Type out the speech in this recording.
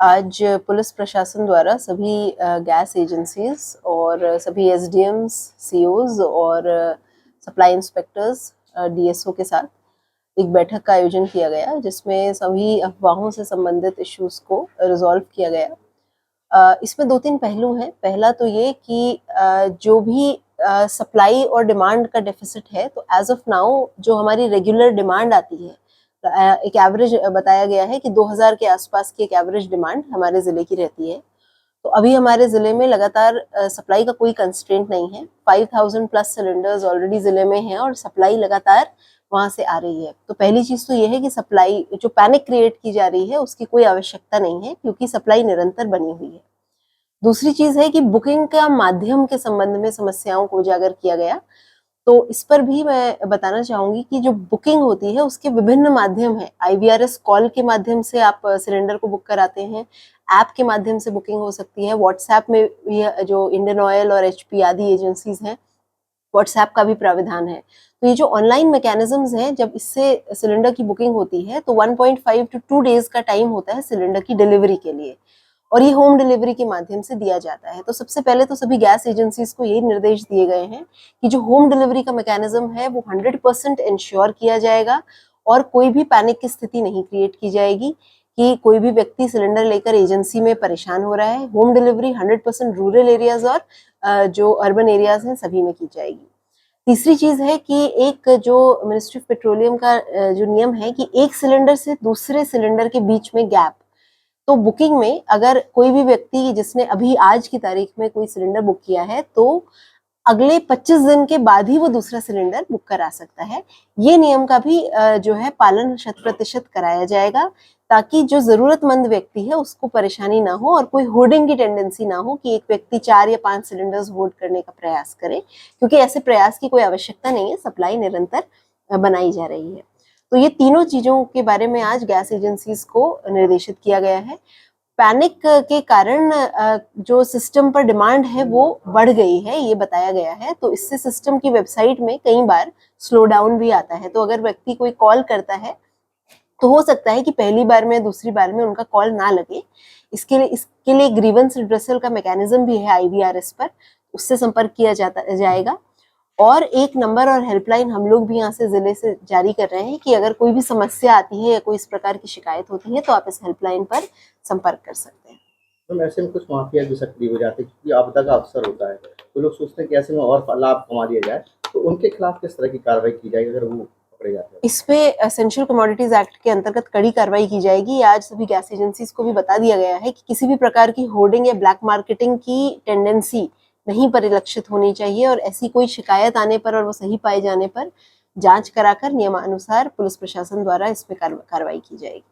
आज पुलिस प्रशासन द्वारा सभी गैस एजेंसीज और सभी एसडीएम्स, सीओज और सप्लाई इंस्पेक्टर्स, डीएसओ के साथ एक बैठक का आयोजन किया गया, जिसमें सभी अफवाहों से संबंधित इश्यूज को रिजॉल्व किया गया। इसमें 2-3 पहलू हैं। पहला तो ये कि जो भी सप्लाई और डिमांड का डेफिसिट है, तो एज ऑफ नाउ जो हमारी रेगुलर डिमांड आती है, एक एवरेज बताया गया है कि 2000 के आसपास की एक एवरेज डिमांड हमारे ज़िले की रहती है। तो अभी हमारे ज़िले में लगातार सप्लाई का कोई कंस्ट्रेंट नहीं है। 5000 प्लस सिलेंडर्स ऑलरेडी ज़िले में हैं और सप्लाई लगातार वहाँ से आ रही है। तो पहली चीज़ तो ये है कि सप्लाई जो पैनिक क्रिएट की जा रही है उसकी कोई आवश्यकता नहीं है, क्योंकि सप्लाई निरंतर बनी हुई है। दूसरी चीज़ है कि बुकिंग का माध्यम के संबंध में समस्याओं को उजागर किया गया। तो इस पर भी मैं बताना चाहूंगी कि जो बुकिंग होती है उसके विभिन्न माध्यम हैं। आईवीआरएस कॉल के माध्यम से आप सिलेंडर को बुक कराते हैं, ऐप के माध्यम से बुकिंग हो सकती है, व्हाट्सएप में भी जो इंडियन ऑयल और एचपी आदि एजेंसीज हैं, व्हाट्सएप का भी प्राविधान है। तो ये जो ऑनलाइन मैकेनिज्म्स हैं, जब इससे सिलेंडर की बुकिंग होती है तो 1.5 to 2 डेज का टाइम होता है सिलेंडर की डिलीवरी के लिए, और ये होम डिलीवरी के माध्यम से दिया जाता है। तो सबसे पहले तो सभी गैस एजेंसीज को यही निर्देश दिए गए हैं कि जो होम डिलीवरी का मैकेनिज्म है वो 100% इंश्योर किया जाएगा और कोई भी पैनिक की स्थिति नहीं क्रिएट की जाएगी कि कोई भी व्यक्ति सिलेंडर लेकर एजेंसी में परेशान हो रहा है। होम डिलीवरी 100% रूरल एरियाज और जो अर्बन एरियाज हैं सभी में की जाएगी। तीसरी चीज है कि एक जो मिनिस्ट्री ऑफ पेट्रोलियम का जो नियम है कि एक सिलेंडर से दूसरे सिलेंडर के बीच में गैप, तो बुकिंग में अगर कोई भी व्यक्ति जिसने अभी आज की तारीख में कोई सिलेंडर बुक किया है तो अगले 25 दिन के बाद ही वो दूसरा सिलेंडर बुक करा सकता है। ये नियम का भी जो है पालन 100% कराया जाएगा, ताकि जो जरूरतमंद व्यक्ति है उसको परेशानी ना हो और कोई होर्डिंग की टेंडेंसी ना हो कि एक व्यक्ति 4 या 5 सिलेंडर्स होल्ड करने का प्रयास करे, क्योंकि ऐसे प्रयास की कोई आवश्यकता नहीं है। सप्लाई निरंतर बनाई जा रही है। तो ये तीनों चीजों के बारे में आज गैस एजेंसीज को निर्देशित किया गया है। पैनिक के कारण जो सिस्टम पर डिमांड है वो बढ़ गई है, ये बताया गया है। तो इससे सिस्टम की वेबसाइट में कई बार स्लो डाउन भी आता है। तो अगर व्यक्ति कोई कॉल करता है तो हो सकता है कि पहली बार में दूसरी बार में उनका कॉल ना लगे। इसके लिए ग्रीवेंस रिड्रेसल का मैकेनिज्म भी है आईवीआरएस पर, उससे संपर्क किया जाएगा। और एक नंबर और हेल्पलाइन हम लोग भी यहाँ से जिले से जारी कर रहे हैं कि अगर कोई भी समस्या आती है या कोई इस प्रकार की शिकायत होती है तो आप इस हेल्पलाइन पर संपर्क कर सकते हैं। तो ऐसे में कुछ माफिया भी सक्रिय हो जाते हैं, क्योंकि आपदा का अवसर होता है तो लोग सोचते हैं कि ऐसे में और लाभ कमा लिया जाए, तो उनके खिलाफ किस तरह की कार्रवाई की जाएगी अगर वो पकड़े जाते हैं? इसमें एसेंशियल कमोडिटीज एक्ट के अंतर्गत कड़ी कार्रवाई की जाएगी। आज सभी गैस एजेंसीज को भी बता दिया गया है कि किसी भी प्रकार की होर्डिंग या ब्लैक मार्केटिंग की टेंडेंसी नहीं परिलक्षित होनी चाहिए, और ऐसी कोई शिकायत आने पर और वो सही पाए जाने पर जांच कराकर नियमानुसार पुलिस प्रशासन द्वारा इस पर कार्रवाई की जाएगी।